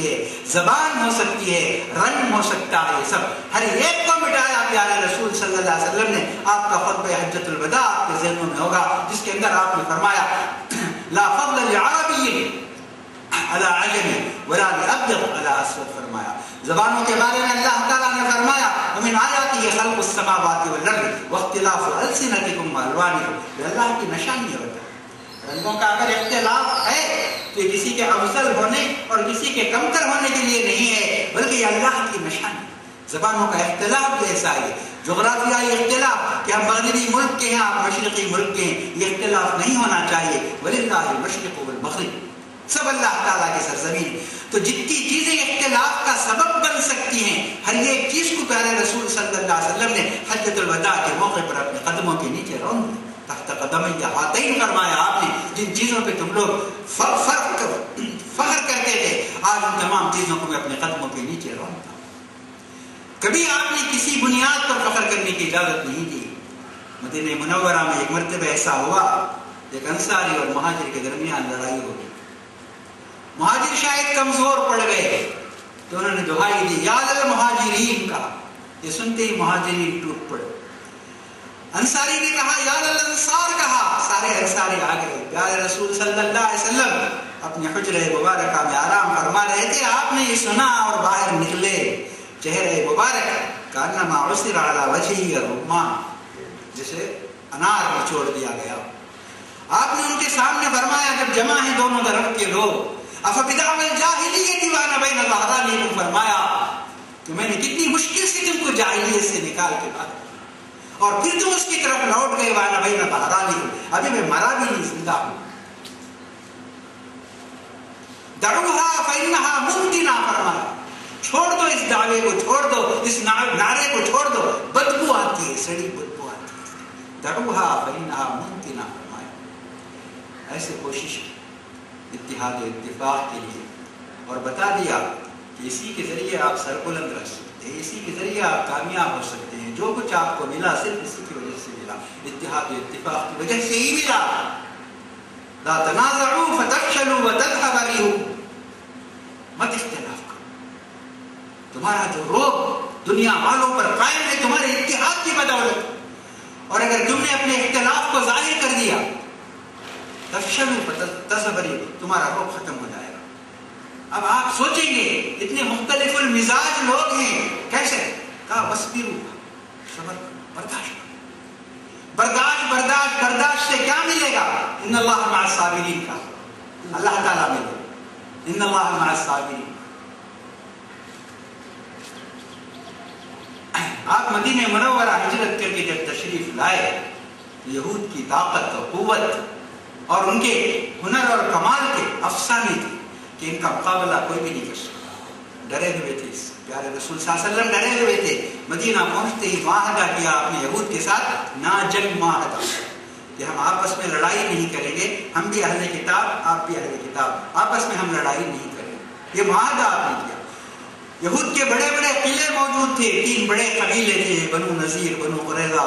سکتی ہے، زبان ہو سکتی ہے، رنگ ہو سکتا ہے، یہ سب ہر ایک کو مٹایا پیارے رسول صلی اللہ علیہ وسلم نے. آپ کا خطبہ حجۃ الوداع آپ کے ذہنوں میں ہوگا، جس کے اندر آپ نے فرمایا لا فضل لعربی علی عجم ولا لابیض علی اسود. فرمایا زبانوں کے بارے میں اللہ تعالیٰ نے فرمایا ومن آیاتہ خلق السماوات والارض واختلاف السنتکم والوانکم. یہ اللہ کی نشانی ہے. رنگوں کا اگر اختلاف ہے تو یہ کسی کے افضل ہونے اور کسی کے کمتر ہونے کے لیے نہیں ہے، بلکہ یہ اللہ کی نشانی. زبانوں کا اختلاف بھی ایسا ہے، جغرافیائی اختلاف کہ ہم مغربی ملک کے ہیں آپ مشرقی ملک کے ہیں، یہ اختلاف نہیں ہونا چاہیے. وللہ المشرق والمغرب، سب اللہ تعالیٰ کی سرزمین. تو جتنی چیزیں اختلاف کا سبب بن سکتی ہیں، ہر ایک چیز کو پیارے رسول صلی اللہ علیہ وسلم نے حجۃ الوداع کے موقع پر اپنے قدموں کے نیچے رون دیا. تحت قدمی ہاتین فرمایا آپ نے. جن چیزوں پہ تم لوگ فخر کرتے تھے، آج ان تمام چیزوں کو میں اپنے قدموں کے نیچے رونتا ہوں. کبھی آپ نے کسی بنیاد پر فخر کرنے کی اجازت نہیں دی. مدینہ منورہ میں ایک مرتبہ ایسا ہوا، ایک انصاری اور مہاجر کے درمیان لڑائی ہو گئی. مہاجر شاید کمزور پڑ گئے تو انہوں نے دعائی دی یا للمہاجرین کا. یہ سنتے ہی مہاجرین ٹوٹ پڑے. انصاری نے کہا یا للانصار کہا، سارے انصاری آ گئے. پیارے رسول صلی اللہ علیہ وسلم اپنے حجرہ مبارکہ میں آرام فرما رہے تھے. آپ نے یہ سنا اور باہر نکلے. چہرے مبارک کانما عصر علی وجہہ الرمان، جسے انار نچوڑ دیا گیا. آپ نے ان کے سامنے فرمایا جب جمع ہیں دونوں طرف کے لوگ، افبدعوی الجاہلیۃ وانا بین ظہرانیکم، فرمایا کہ میں نے کتنی مشکل سے تم کو جاہلیت سے نکال کے باہر اور پھر تم اس کی طرف لوٹ گئے. وانا بین ظہرانیکم، ابھی میں مرا بھی نہیں، زندہ ہوں. دعوها فإنها منتنہ، فرمایا چھوڑ دو اس دعوے کو، چھوڑ دو اس نعرے کو، چھوڑ دو، بدبو آتی ہے، سڑی بدبو آتی ہے. دعوها فإنها منتنہ، فرمایا ایسے کوشش اتحاد و اتفاق کے لیے. اور بتا دیا کہ اسی کے ذریعے آپ سربلند رہ سکتے ہیں، اسی کے ذریعے آپ کامیاب ہو سکتے ہیں. جو کچھ آپ کو ملا صرف اسی کی وجہ سے ملا، اتحاد و اتفاق کی وجہ سے ہی ملا. لا تنازعوا فتفشلوا وتذهب ريحكم، مت اختلاف کرو. تمہارا جو روب دنیا والوں پر قائم ہے تمہارے اتحاد کی بدولت. اور اگر تم نے اپنے اختلاف کو ظاہر کر دیا، تفشلوا فتذهب ريحكم، تمہارا روب ختم ہو جائے گا. اب آپ سوچیں گے اتنے مختلف المزاج لوگ ہیں، کیسے؟ کہا وَاصْبِرُوا، صبر برداشت. برداشت سے کیا ملے گا؟ ان اللہ مع الصابرین کا اللہ تعالیٰ ملے. ان اللہ مع الصابرین. آپ مدینہ منورہ ہجرت کر کے جب تشریف لائے، یہود کی طاقت اور قوت اور ان کے ہنر اور کمال کے افسانے تھے کہ ان کا مقابلہ کوئی بھی نہیں کر سکتا. ڈرے ہوئے تھے، پیارے رسول صلی اللہ علیہ وسلم ڈرے ہوئے تھے. مدینہ پہنچتے ہی معاہدہ کیا آپ نے یہود کے ساتھ، نا جنگ معاہدہ، کہ ہم آپس میں لڑائی نہیں کریں گے. ہم بھی اہل کتاب، آپ بھی اہل کتاب، آپس میں ہم لڑائی نہیں کریں گے. یہ معاہدہ آپ نے کیا. یہود کے بڑے بڑے قلعے موجود تھے، 3 بڑے قبیلے تھے، بنو نذیر، بنو قریظہ،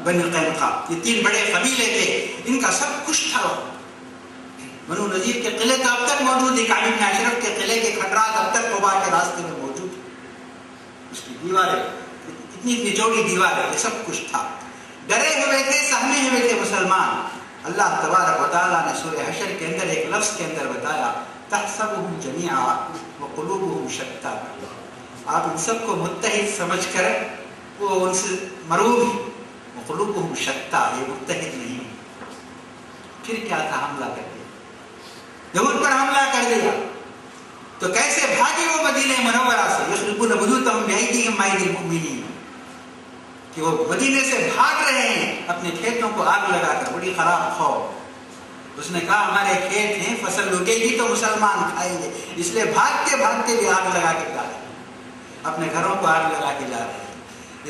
بنو قینقاع. یہ 3 بڑے قبیلے تھے، ان کا سب کچھ تھا. بنو نذیر کے قلعے کا اب تک موجود ہے، کعب بن اشرف کے قلعے کے کھنڈرات اب تک قباء کے راستے میں موجود ہے. اس کی دیواریں اتنی چوڑی دیوار ہے، یہ سب کچھ تھا. ڈرے ہوئے تھے، سہمے ہوئے تھے مسلمان. اللہ تبارک و تعالیٰ نے سورہ حشر کے اندر ایک لفظ کے اندر بتایا تحسبهم جميعا وقلوبهم شتى. آپ ان سب کو متحد سمجھ کر وہ ان سے مروب ہیں. وقلوبهم شتى، یہ متحد نہیں. پھر کیا تھا؟ حملہ کر دیا، یہود پر حملہ کر دیا. تو کیسے بھاگے وہ مدینہ منورہ سے؟ یخربون بیوتهم بأیدیہم وأیدی المؤمنین، کہ وہ مدینے سے بھاگ رہے ہیں اپنے کھیتوں کو آگ لگا کر. بڑی خراب خوف. اس نے کہا ہمارے کھیت ہیں، فصل لگے گی تو مسلمان کھائیں گے، اس لیے بھاگتے بھاگتے بھی آگ لگا کے جا رہے ہیں، اپنے گھروں کو آگ لگا کے جا رہے ہیں.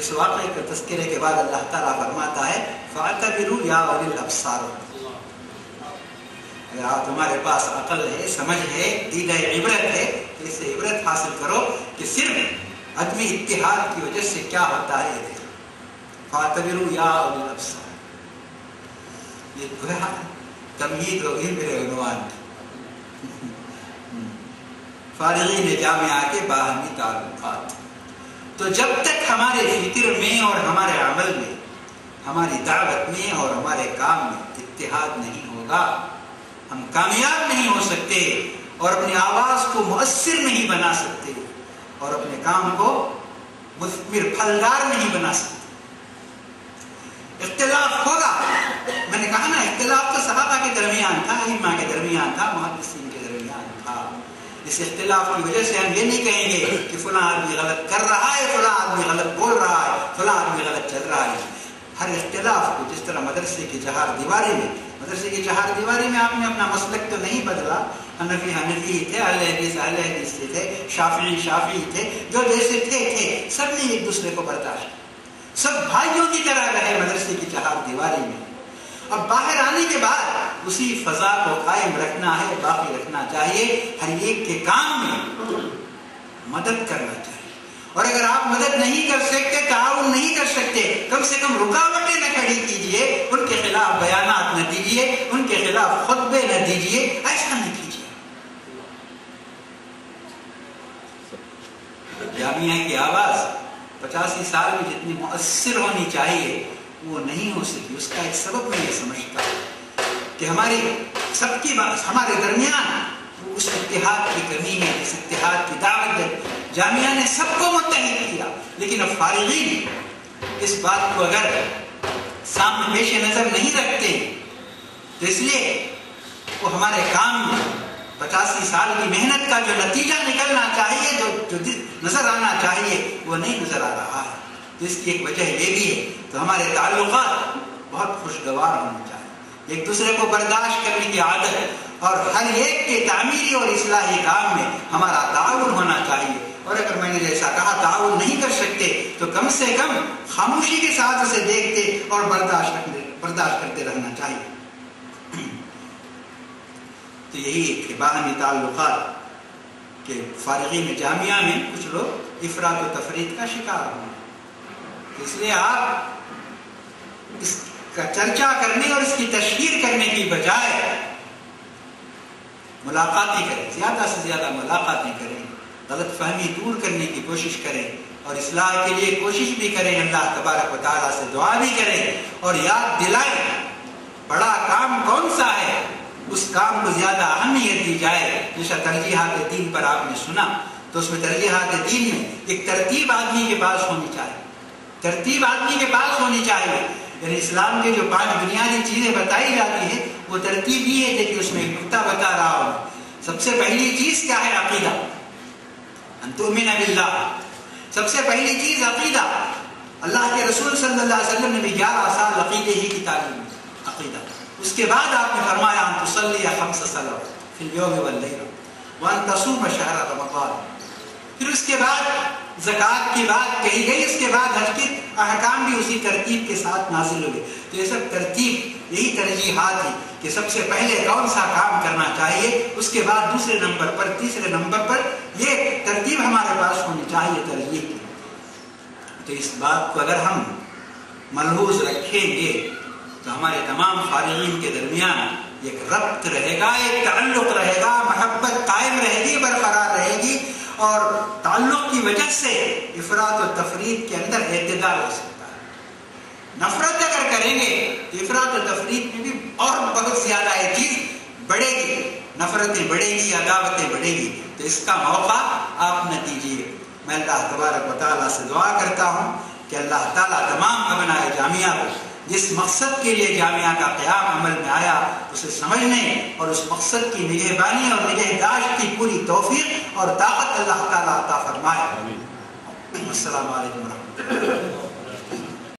اس واقعے کے تذکرے کے بعد اللہ تعالیٰ فرماتا ہے فَاعْتَبِرُوا يَا أُولِي الْأَبْصَارِ. اگر تمہارے پاس عقل ہے، سمجھ ہے، دید عبرت ہے، اس سے عبرت حاصل کرو کہ صرف عدمی اتحاد کی وجہ سے کیا ہوتا ہے. فَاعْتَبِرُوا يَا أُولِي الْأَبْصَارِ. یہ گویا تمہید ہوگی میرے عنوان کی. فارغین جامعہ کے باہمی تعلقات. تو جب تک ہمارے فکر میں اور ہمارے عمل میں، ہماری دعوت میں اور ہمارے کام میں اتحاد نہیں ہوگا، ہم کامیاب نہیں ہو سکتے اور اپنی آواز کو مؤثر نہیں بنا سکتے اور اپنے کام کو مثمر پھلدار نہیں بنا سکتے. اختلاف ہوگا، میں نے کہا نا، اختلاف تو صحابہ کے درمیان تھا، ائمہ کے درمیان تھا، محدثین کے درمیان تھا. اس اختلاف کی وجہ سے ہم یہ نہیں کہیں گے کہ فلاں آدمی غلط کر رہا ہے، فلاں آدمی غلط بول رہا ہے، فلاں آدمی غلط چل رہا ہے. ہر اختلاف کو، جس طرح مدرسے کی چہار دیواری میں آپ نے اپنا مسلک تو نہیں بدلا، حنفی تھے، اہل حدیث تھے، شافعی تھے، جو جیسے تھے سب نے ایک دوسرے کو برداشت، سب بھائیوں کی طرح رہے مدرسے کی چہار دیواری میں. اب باہر آنے کے بعد اسی فضا کو قائم رکھنا ہے، باقی رکھنا چاہیے. ہر ایک کے کام میں مدد کرنا چاہیے، اور اگر آپ مدد نہیں کر سکتے، تعاون نہیں کر سکتے، کم سے کم رکاوٹیں نہ کھڑی کیجیے، ان کے خلاف بیانات نہ دیجیے، ان کے خلاف خطبے نہ دیجیے، ایسا نہ کیجیے. جامعہ کی آواز 85 سال میں جتنی مؤثر ہونی چاہیے وہ نہیں ہو سکی. اس کا ایک سبب میں یہ سمجھتا ہوں کہ ہمارے درمیان اس اتحاد کی کمی ہے، اس اتحاد کی دعوت ہے. جامعہ نے سب کو متحد کیا، لیکن اب فارغین اس بات کو اگر سامنے پیش نظر نہیں رکھتے تو اس لیے وہ ہمارے کام میں 85 سال کی محنت کا جو نتیجہ نکلنا چاہیے، جو نظر آنا چاہیے، وہ نہیں نظر آ رہا ہے. تو اس کی ایک وجہ یہ بھی ہے. تو ہمارے تعلقات بہت خوشگوار ہونے چاہیے، ایک دوسرے کو برداشت کرنے کی عادت، اور ہر ایک کے تعمیری اور اصلاحی کام میں ہمارا تعاون ہونا چاہیے. اور اگر میں نے جیسا کہا تعاون نہیں کر سکتے تو کم سے کم خاموشی کے ساتھ اسے دیکھتے اور برداشت کرتے رہنا چاہیے. تو یہی ایک باہمی تعلقات کہ فارغین جامعہ میں کچھ لوگ افراط و تفریط کا شکار ہوں. اس لیے آپ اس کا چرچا کرنے اور اس کی تشہیر کرنے کی بجائے ملاقاتیں کریں، زیادہ سے زیادہ ملاقاتیں کریں، غلط فہمی دور کرنے کی کوشش کریں اور اصلاح کے لیے کوشش بھی کریں، اللہ تبارک و تعالیٰ سے دعا بھی کریں اور یاد دلائیں بڑا کام کون سا ہے، اس کام کو زیادہ اہمیت دی جائے. جیسا ترجیحات دین پر آپ نے سنا، تو اس میں ترجیحات دین میں ایک ترتیب آدمی کے پاس ہونی چاہیے، ترتیب آدمی کے پاس ہونی چاہیے. یعنی اسلام کے جو 5 بنیادی چیزیں بتائی جاتی ہیں وہ ترتیب یہ ہے کہ اس میں ایک نقطہ بتا رہا ہوں. سب سے پہلی چیز کیا ہے؟ عقیدہ، ان تؤمن باللہ. سب سے پہلی چیز عقیدہ. اللہ کے رسول صلی اللہ علیہ وسلم نے بھی 11 سال عقیدے ہی کی تعلیم دی، عقیدہ. اس کے بعد آپ نے فرمایا ان تصلی 5 صلوات فی اليوم واللیلہ وان تصوم شہر رمضان. پھر اس کے بعد زکوٰۃ کی بات کہی گئی، اس کے بعد حج کے احکام بھی اسی ترتیب کے ساتھ نازل ہوئے. تو یہ سب ترتیب، یہی ترجیحات ہیں کہ سب سے پہلے کون سا کام کرنا چاہیے، اس کے بعد دوسرے نمبر پر، تیسرے نمبر پر، یہ ترتیب ہمارے پاس ہونی چاہیے ترجیح کی. تو اس بات کو اگر ہم ملحوظ رکھیں گے تو ہمارے تمام فارغین کے درمیان ایک ربط رہے گا، ایک تعلق رہے گا، محبت قائم رہے گی، برقرار رہے گی، اور تعلق کی وجہ سے افراط و تفریط کے اندر اعتدال ہو سکتا ہے. نفرت اگر کریں گے تو افراط و تفریط میں بھی اور بہت زیادہ یہ چیز بڑھے گی، نفرتیں بڑھے گی، عداوتیں بڑھے گی. تو اس کا موقع آپ نہ دیجیے. میں اللہ تبارک و تعالیٰ سے دعا کرتا ہوں کہ اللہ تعالیٰ تمام ابنائے جامعہ کو جس مقصد کے لیے جامعہ کا قیام عمل میں آیا اسے سمجھنے اور اس مقصد کی نگہبانی اور نگہداشت کی پوری توفیق اور طاقت اللہ تعالیٰ عطا فرمائے. السلام علیکم ورحمۃ اللہ.